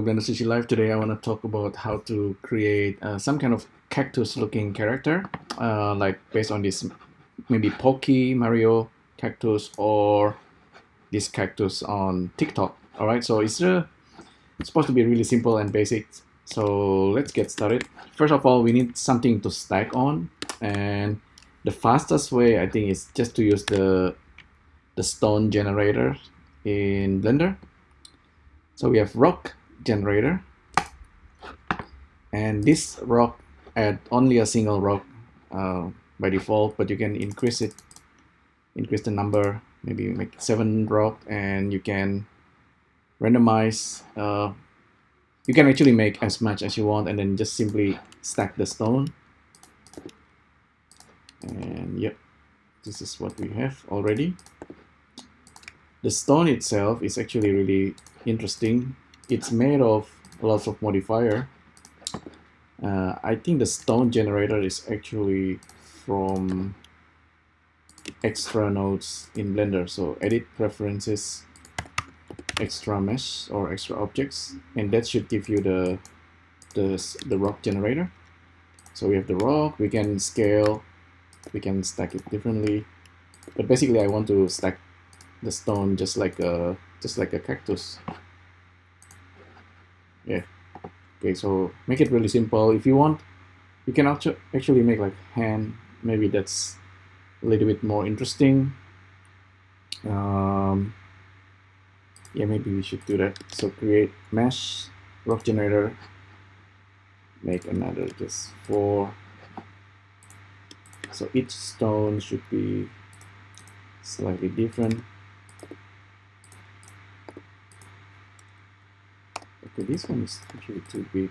to BSLIVE. Today I want to talk about how to create some kind of cactus looking character, like based on this maybe Pokey, Mario cactus, or this cactus on TikTok. All right, so it's supposed to be really simple and basic. So let's get started. First of all, we need something to stack on, and the fastest way I think is just to use the stone generator in Blender. So we have rock generator, and this rock add only a single rock by default, but you can increase the number, maybe make 7 rock, and you can randomize. You can actually make as much as you want, and then just simply stack the stone. And yep, this is what we have already. The stone itself is actually really interesting. It's made of lots of modifier. I think the stone generator is actually from extra nodes in Blender. So edit preferences, extra mesh or extra objects, and that should give you the rock generator. So we have the rock. We can scale. We can stack it differently. But basically, I want to stack the stone just like a cactus. Yeah. Okay, so make it really simple. If you want, you can actually make like hand. Maybe that's a little bit more interesting. Yeah, maybe we should do that. So create mesh, rock generator, make another just 4. So each stone should be slightly different. Okay, this one is actually too big.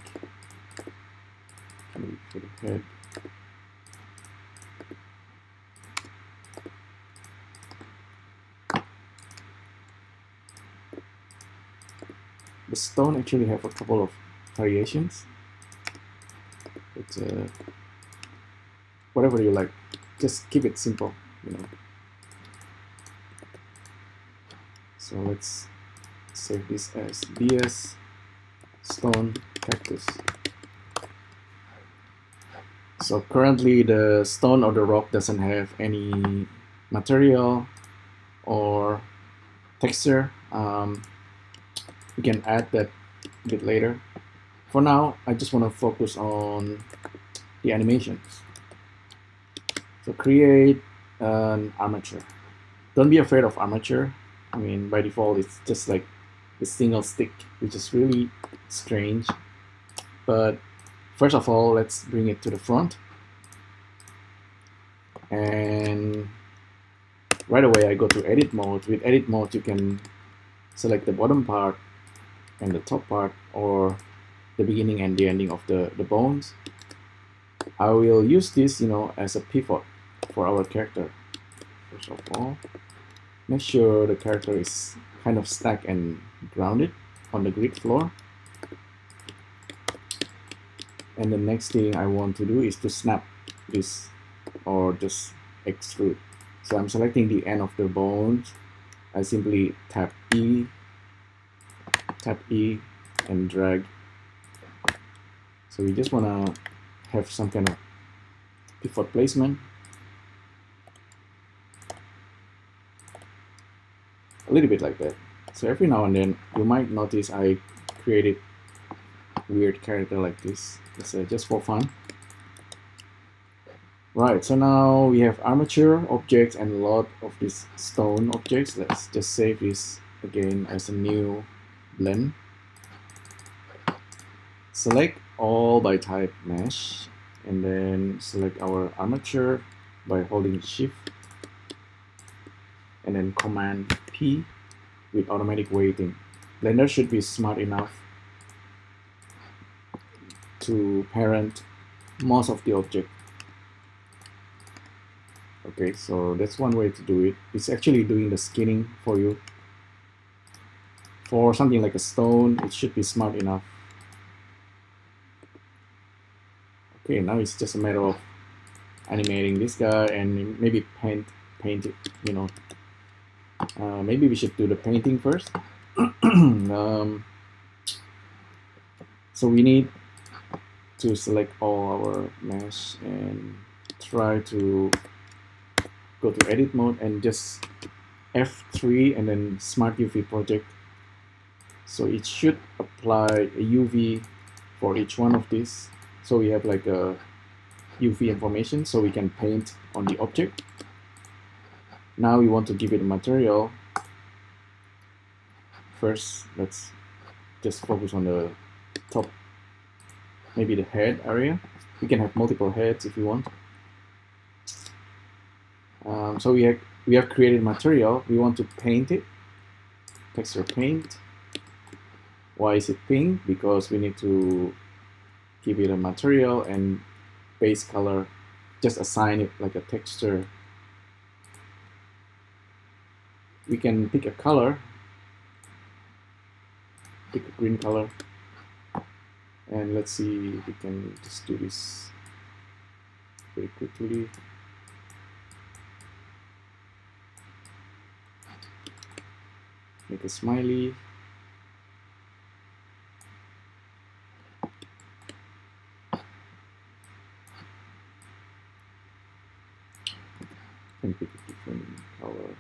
Maybe for the head. The stone actually have a couple of variations. But whatever you like, just keep it simple, you know. So let's save this as BS stone cactus. So currently the stone or the rock doesn't have any material or texture. We can add that a bit later. For now, I just want to focus on the animations. So create an armature. Don't be afraid of armature. I mean, by default, it's just like a single stick, which is really strange. But first of all, let's bring it to the front. And right away, I go to edit mode. With edit mode, you can select the bottom part and the top part, or the beginning and the ending of the bones. I will use this, as a pivot for our character. First of all, make sure the character is kind of stacked and grounded on the grid floor. And the next thing I want to do is to snap this or just extrude. So I'm selecting the end of the bones. I simply tap E and drag. So we just want to have some kind of pivot placement. A little bit like that. So every now and then you might notice I created weird character like this. It's just for fun. Right, so now we have armature objects and a lot of these stone objects. Let's just save this again as a new blend. Select all by type mesh, and then select our armature by holding shift and then command P with automatic weighting. Blender should be smart enough to parent most of the object. Okay, so that's one way to do it. It's actually doing the skinning for you. For something like a stone, it should be smart enough. Okay, now it's just a matter of animating this guy and maybe paint it, maybe we should do the painting first. So we need to select all our mesh and try to go to edit mode and just F3 and then smart UV project. So it should apply a UV for each one of these. So we have like a UV information so we can paint on the object. Now we want to give it a material. First, let's just focus on the top, maybe the head area. We can have multiple heads if you want. So we have created material. We want to paint it. Texture paint. Why is it pink? Because we need to give it a material and base color. Just assign it like a texture. We can pick a color. Pick a green color. And let's see if we can just do this very quickly. Make a smiley. And pick a different color.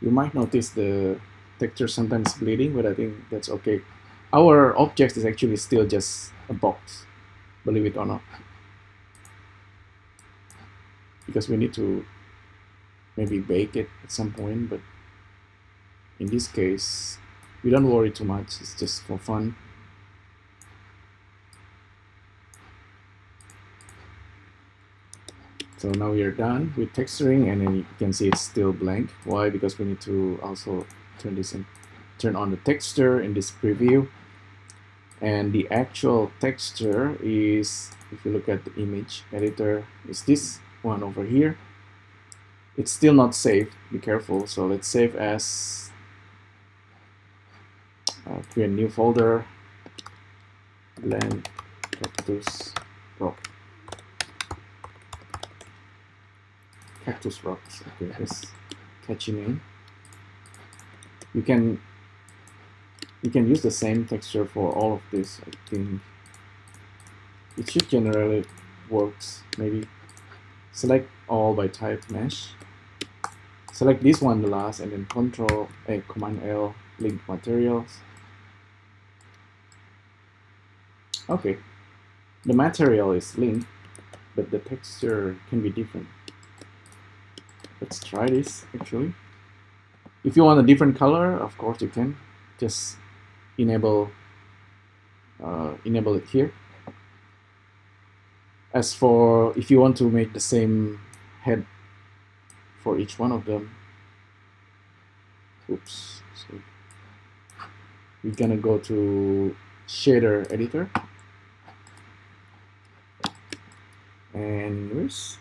You might notice the texture sometimes bleeding, but I think that's okay. Our object is actually still just a box, believe it or not. Because we need to maybe bake it at some point, but in this case, we don't worry too much, it's just for fun. So now we are done with texturing, and then you can see it's still blank. Why? Because we need to also turn this in, turn on the texture in this preview. And the actual texture is, if you look at the image editor, is this one over here. It's still not saved, be careful. So let's save as, create a new folder, blend cactus rock. Cactus rocks. Okay, that's catchy name. You can use the same texture for all of this. I think it should generally works. Maybe select all by type mesh. Select this one the last, and then Command L, link materials. Okay, the material is linked, but the texture can be different. Let's try this actually. If you want a different color, of course you can just enable it here. As for if you want to make the same head for each one of them, oops, so we're gonna go to shader editor, and where's,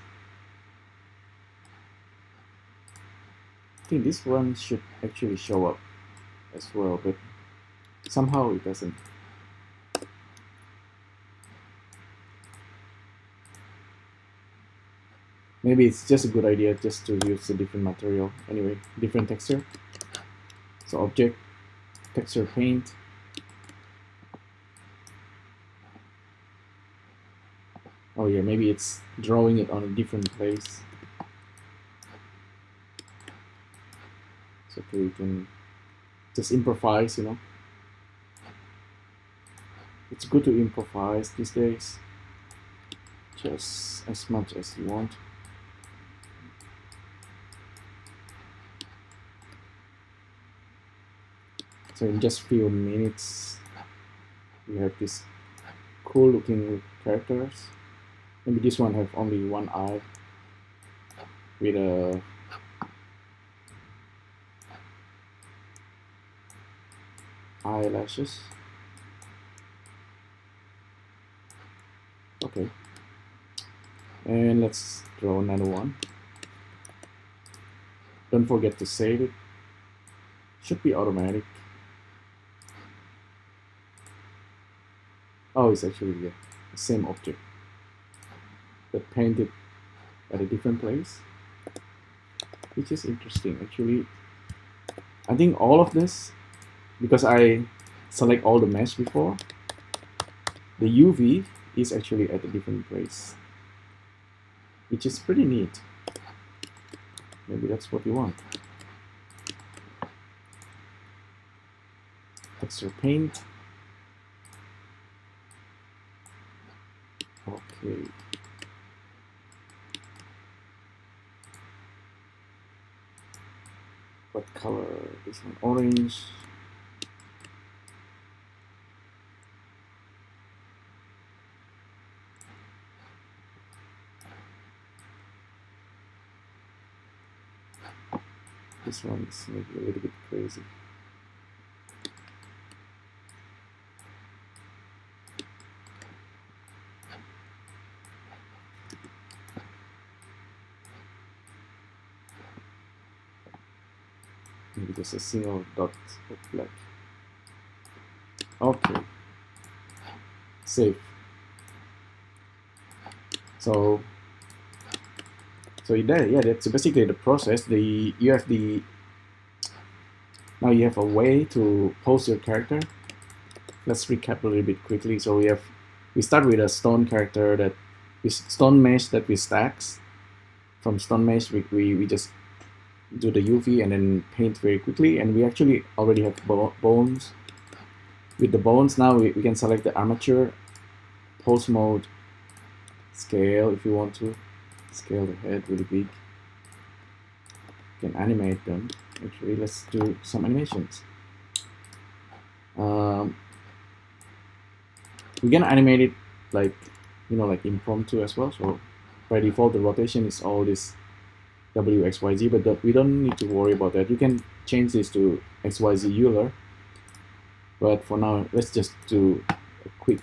I think this one should actually show up as well, but somehow it doesn't. Maybe it's just a good idea just to use a different material. Anyway, different texture. So object, texture paint. Oh yeah, maybe it's drawing it on a different place. So we can just improvise, you know. It's good to improvise these days, just as much as you want. So in just few minutes, we have this cool looking characters. Maybe this one have only one eye with a eyelashes. Okay, and let's draw another one. Don't forget to save it. Should be automatic. Oh, it's actually the same object, but painted at a different place, which is interesting. Actually, I think all of this, because I select all the mesh before, the UV is actually at a different place, which is pretty neat. Maybe that's what you want. Texture paint. Okay. What color? This one orange. This one is maybe a little bit crazy. Maybe just a single dot of black. Okay. Save. So that's basically the process. Now you have a way to pose your character. Let's recap a little bit quickly. So we start with a stone character stone mesh that we stacks. From stone mesh we just do the UV and then paint very quickly, and we actually already have bones. With the bones now we can select the armature, pose mode, scale if you want to, scale the head really big. You can animate them. Actually, let's do some animations. We can animate it like impromptu as well. So by default the rotation is all this W, X, Y, Z, but we don't need to worry about that. You can change this to X, Y, Z Euler, but for now let's just do a quick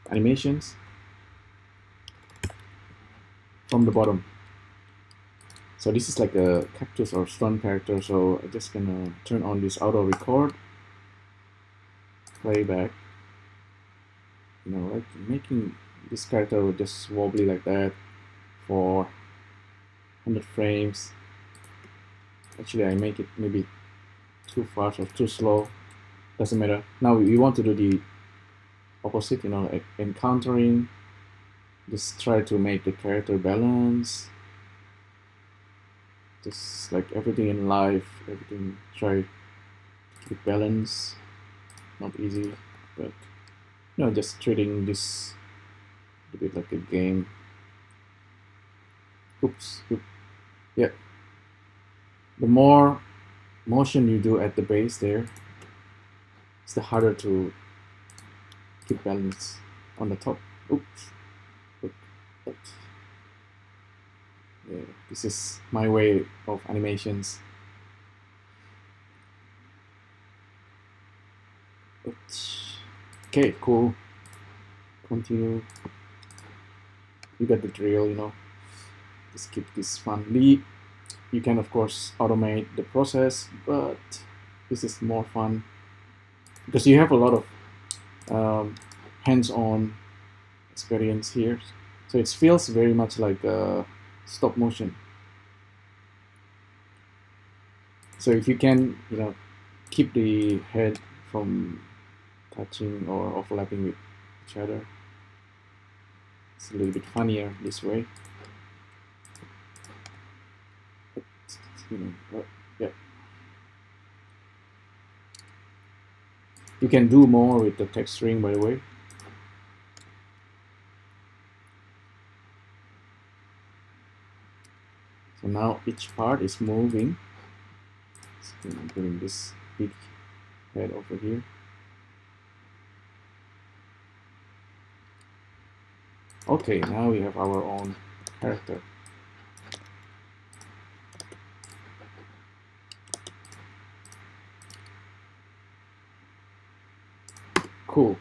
animations from the bottom. So this is like a cactus or stone character, so I'm just gonna turn on this auto record, playback, like making this character just wobbly like that for 100 frames. Actually, I make it maybe too fast or too slow, doesn't matter. Now we want to do the opposite, encountering, just try to make the character balance, just like everything in life, everything try to keep balance. Not easy, but just treating this a bit like a game. Oops. Yeah. The more motion you do at the base there, it's the harder to keep balance on the top. Oops. Yeah, this is my way of animations. Okay, cool. Continue. You get the drill, Just keep this fun. You can of course automate the process, but this is more fun because you have a lot of hands-on experience here. So it feels very much like stop motion. So if you can, keep the head from touching or overlapping with each other, it's a little bit funnier this way. Yeah. You can do more with the texturing, by the way. So now each part is moving. So I'm putting this big head over here. Okay, now we have our own character. Cool.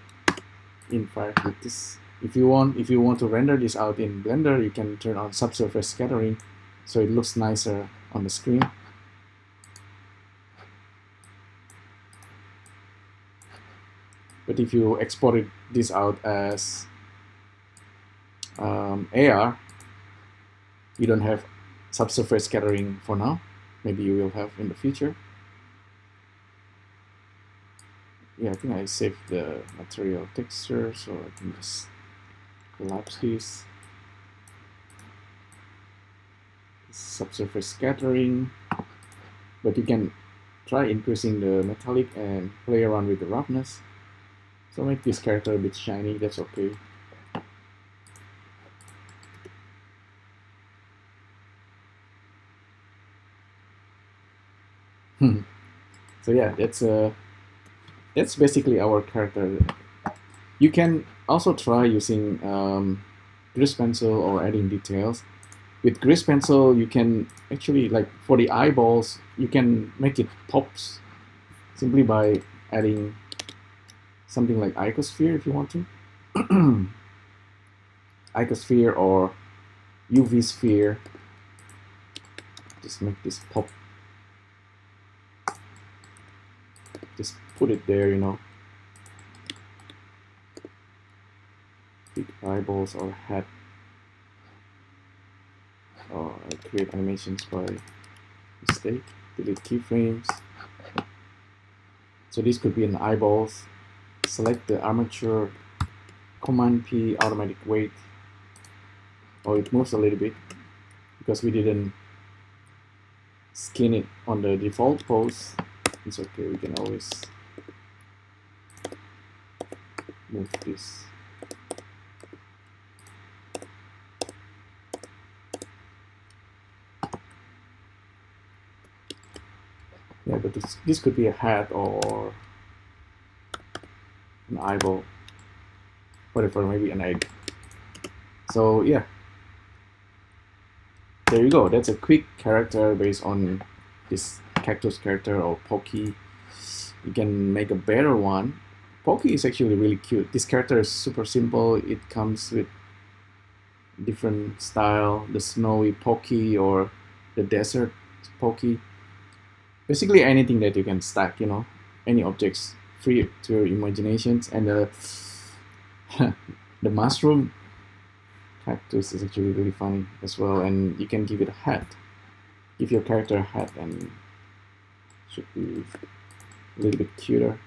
In fact, with this, if you want to render this out in Blender, you can turn on subsurface scattering, so it looks nicer on the screen. But if you exported this out as AR, you don't have subsurface scattering for now. Maybe you will have in the future. Yeah, I think I saved the material texture, so I can just collapse this. Subsurface scattering, but you can try increasing the metallic and play around with the roughness. So make this character a bit shiny, that's okay. So yeah, that's basically our character. You can also try using grease pencil or adding details. With grease pencil, you can actually, like for the eyeballs, you can make it pops simply by adding something like icosphere if you want to. Icosphere or UV sphere. Just make this pop. Just put it there, you know. Big eyeballs or head. Or I create animations by mistake. Delete keyframes. So this could be an eyeballs. Select the armature. Command P automatic weight. Oh, it moves a little bit because we didn't skin it on the default pose. It's okay, we can always move this. Yeah, but this could be a hat or an eyeball, whatever, maybe an egg. So yeah, there you go. That's a quick character based on this Cactus character or Pokey. You can make a better one. Pokey is actually really cute. This character is super simple. It comes with different style, the snowy Pokey or the desert Pokey. Basically anything that you can stack, you know, any objects, free to your imaginations. And the mushroom Cactus is actually really funny as well, and you can give it a hat. Give your character a hat and should be a little bit cuter.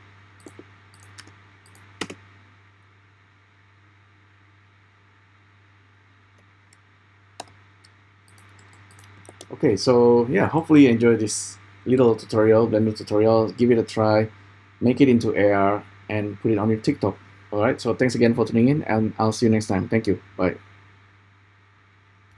Okay, so yeah, hopefully you enjoy this little tutorial, Blender tutorial. Give it a try, make it into AR, and put it on your TikTok. Alright, so thanks again for tuning in, and I'll see you next time. Thank you. Bye.